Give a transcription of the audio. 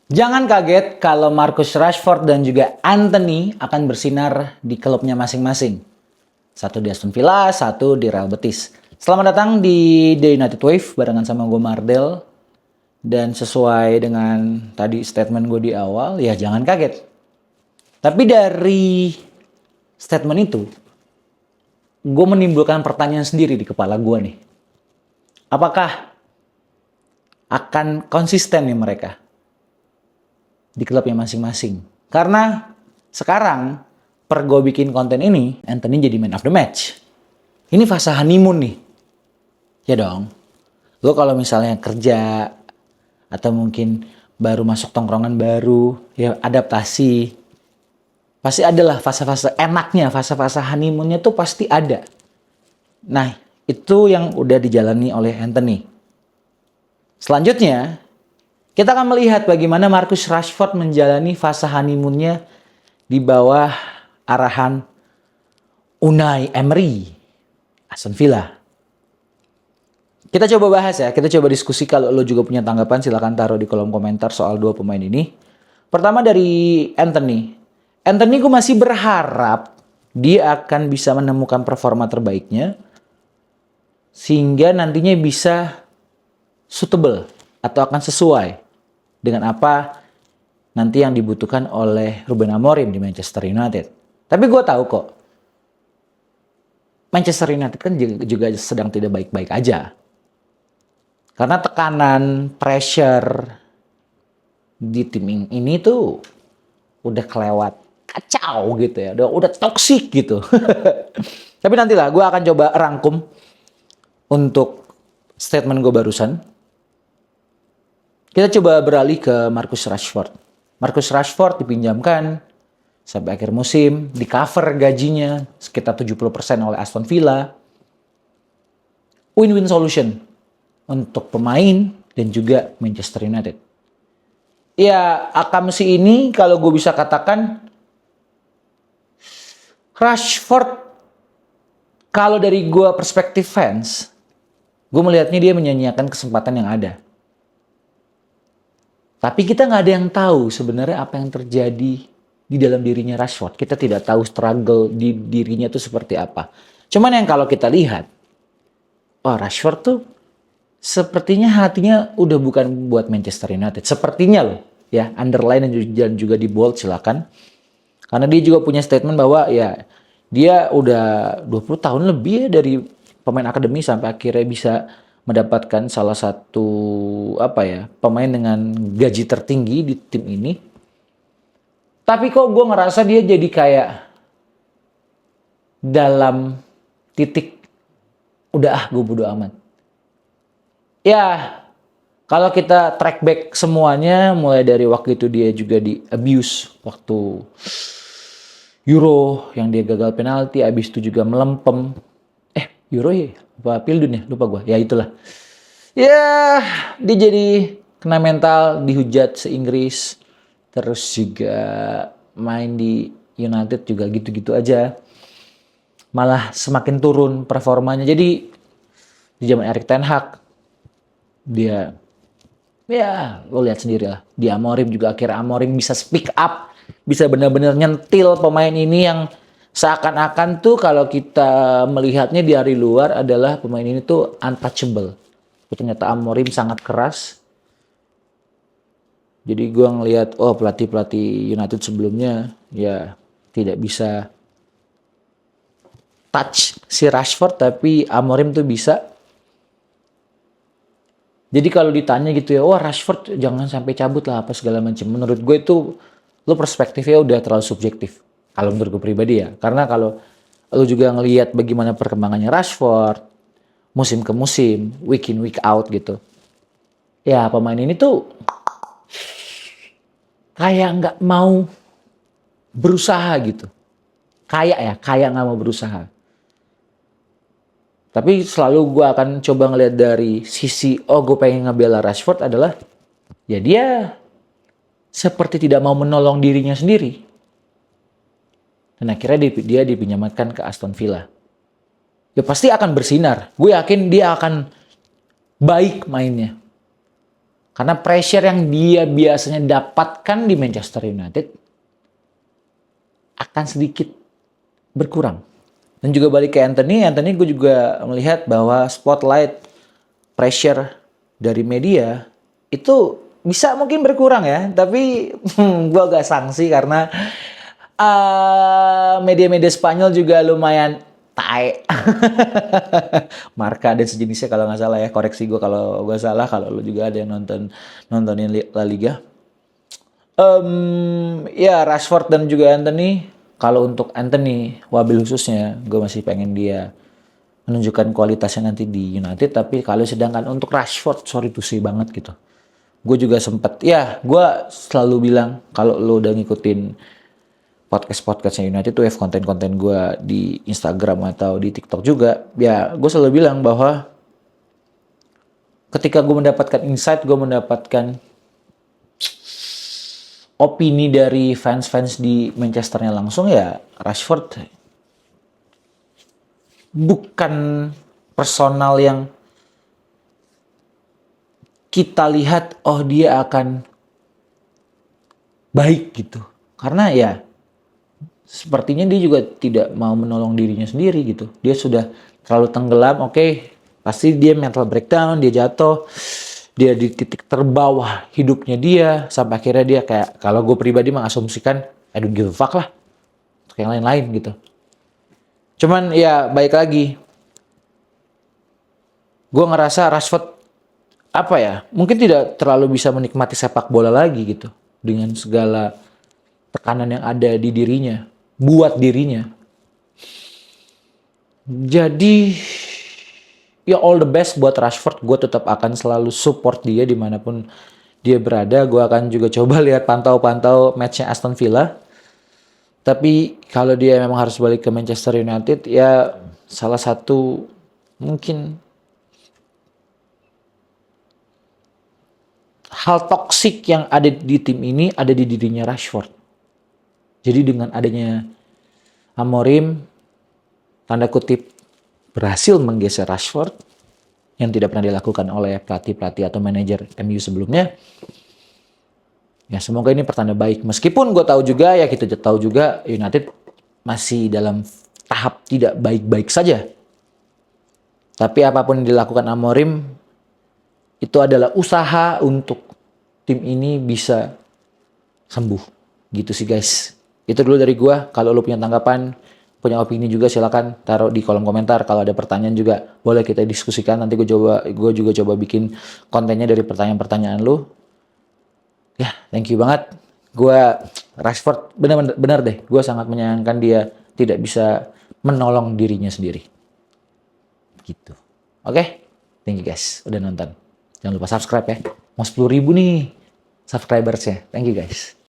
Jangan kaget kalau Marcus Rashford dan juga Antony akan bersinar di klubnya masing-masing. Satu di Aston Villa, satu di Real Betis. Selamat datang di The United Wave barengan sama gue Mardel. Dan sesuai dengan tadi statement gue di awal, ya jangan kaget. Tapi dari statement itu, gue menimbulkan pertanyaan sendiri di kepala gue nih. Apakah akan konsisten nih mereka di klubnya masing-masing? Karena sekarang per gue bikin konten ini, Antony jadi man of the match. Ini fase honeymoon nih. Ya dong. Lo kalau misalnya kerja atau mungkin baru masuk tongkrongan baru, ya adaptasi. Pasti adalah fase-fase enaknya, fase-fase honeymoonnya tuh pasti ada. Nah, itu yang udah dijalani oleh Antony. Selanjutnya, kita akan melihat bagaimana Marcus Rashford menjalani fase honeymoonnya di bawah arahan Unai Emery, Aston Villa. Kita coba bahas ya, kita coba diskusi. Kalau lo juga punya tanggapan silahkan taruh di kolom komentar soal dua pemain ini. Pertama dari Antony. Antony gue masih berharap dia akan bisa menemukan performa terbaiknya sehingga nantinya bisa suitable atau akan sesuai dengan apa nanti yang dibutuhkan oleh Ruben Amorim di Manchester United. Tapi gue tahu kok Manchester United kan juga sedang tidak baik-baik aja. Karena tekanan, pressure di tim ini tuh udah kelewat kacau gitu ya. Udah toksik gitu. Tapi nantilah gue akan coba rangkum untuk statement gue barusan. Kita coba beralih ke Marcus Rashford. Marcus Rashford dipinjamkan sampai akhir musim, di cover gajinya sekitar 70% oleh Aston Villa. Win-win solution untuk pemain dan juga Manchester United. Ya, Akamsi ini kalau gue bisa katakan Rashford, kalau dari gue perspektif fans, gue melihatnya dia menyanyiakan kesempatan yang ada. Tapi kita nggak ada yang tahu sebenarnya apa yang terjadi di dalam dirinya Rashford. Kita tidak tahu struggle di dirinya itu seperti apa. Cuman yang kalau kita lihat, Rashford tuh sepertinya hatinya udah bukan buat Manchester United. Sepertinya loh, ya underline dan juga di bold silakan. Karena dia juga punya statement bahwa ya dia udah 20 tahun lebih ya dari pemain akademi sampai akhirnya bisa mendapatkan salah satu pemain dengan gaji tertinggi di tim ini. Tapi kok gue ngerasa dia jadi kayak dalam titik udah gue bodo amat. Ya, kalau kita track back semuanya, mulai dari waktu itu dia juga di abuse waktu Euro yang dia gagal penalti, abis itu juga melempem. Euro ya? Apa Pildun ya? Lupa gue. Ya itulah. Ya, dia jadi kena mental, dihujat se-Inggris. Terus juga main di United juga gitu-gitu aja. Malah semakin turun performanya. Jadi di zaman Erik ten Hag, dia ya lo lihat sendiri lah. Di Amorim juga akhirnya Amorim bisa speak up. Bisa benar-benar nyentil pemain ini yang seakan-akan tuh kalau kita melihatnya dari luar adalah pemain ini tuh untouchable. Ternyata Amorim sangat keras. Jadi gue ngelihat pelatih-pelatih United sebelumnya ya tidak bisa touch si Rashford, tapi Amorim tuh bisa. Jadi kalau ditanya gitu ya, Rashford jangan sampai cabut lah apa segala macam. Menurut gue itu lo perspektifnya udah terlalu subjektif. Kalau menurut gue pribadi ya. Karena kalau lo juga ngelihat bagaimana perkembangannya Rashford musim ke musim, week in week out gitu. Ya pemain ini tuh kayak nggak mau berusaha gitu. Kayak nggak mau berusaha. Tapi selalu gue akan coba ngeliat dari sisi, gue pengen ngebela Rashford adalah, ya dia seperti tidak mau menolong dirinya sendiri. Dan akhirnya dia dipinjamkan ke Aston Villa. Ya pasti akan bersinar. Gue yakin dia akan baik mainnya. Karena pressure yang dia biasanya dapatkan di Manchester United akan sedikit berkurang. Dan juga balik ke Anthony gue juga melihat bahwa spotlight pressure dari media itu bisa mungkin berkurang ya, tapi gue agak sanksi karena media-media Spanyol juga lumayan tae. Marka dan sejenisnya kalau nggak salah ya, koreksi gue kalau gue salah, kalau lo juga ada yang nontonin La Liga. Ya Rashford dan juga Anthony. Kalau untuk Anthony, wabil khususnya, gue masih pengen dia menunjukkan kualitasnya nanti di United. Tapi kalau sedangkan untuk Rashford, sorry to say banget gitu. Gue juga sempet, ya gue selalu bilang kalau lo udah ngikutin podcast-podcastnya United tuh, konten-konten gue di Instagram atau di TikTok juga, ya gue selalu bilang bahwa ketika gue mendapatkan insight, gue mendapatkan opini dari fans-fans di Manchesternya langsung, ya Rashford bukan personal yang kita lihat oh dia akan baik gitu. Karena ya sepertinya dia juga tidak mau menolong dirinya sendiri gitu. Dia sudah terlalu tenggelam, oke, pasti dia mental breakdown, dia jatuh, dia di titik terbawah hidupnya dia, sampai akhirnya dia kayak, kalau gue pribadi mengasumsikan, I don't give a fuck lah, yang lain-lain gitu. Cuman ya baik lagi, gue ngerasa Rashford apa ya, mungkin tidak terlalu bisa menikmati sepak bola lagi gitu, dengan segala tekanan yang ada di dirinya, buat dirinya. Jadi ya all the best buat Rashford. Gue tetap akan selalu support dia dimanapun dia berada. Gue akan juga coba lihat pantau-pantau matchnya Aston Villa. Tapi kalau dia memang harus balik ke Manchester United, ya salah satu mungkin hal toksik yang ada di tim ini ada di dirinya Rashford. Jadi dengan adanya Amorim, tanda kutip, berhasil menggeser Rashford yang tidak pernah dilakukan oleh pelatih-pelatih atau manajer MU sebelumnya. Ya semoga ini pertanda baik. Meskipun gue tahu juga, ya kita tahu juga United masih dalam tahap tidak baik-baik saja. Tapi apapun yang dilakukan Amorim, itu adalah usaha untuk tim ini bisa sembuh. Gitu sih guys. Itu dulu dari gue. Kalau lo punya tanggapan, punya opini juga, silakan taruh di kolom komentar. Kalau ada pertanyaan juga boleh kita diskusikan. Nanti gue juga coba bikin kontennya dari pertanyaan-pertanyaan lo. Ya, thank you banget. Gue Rashford benar deh. Gue sangat menyayangkan dia tidak bisa menolong dirinya sendiri. Gitu. Oke, thank you guys udah nonton. Jangan lupa subscribe ya. Mau 10.000 nih subscribersnya. Thank you guys.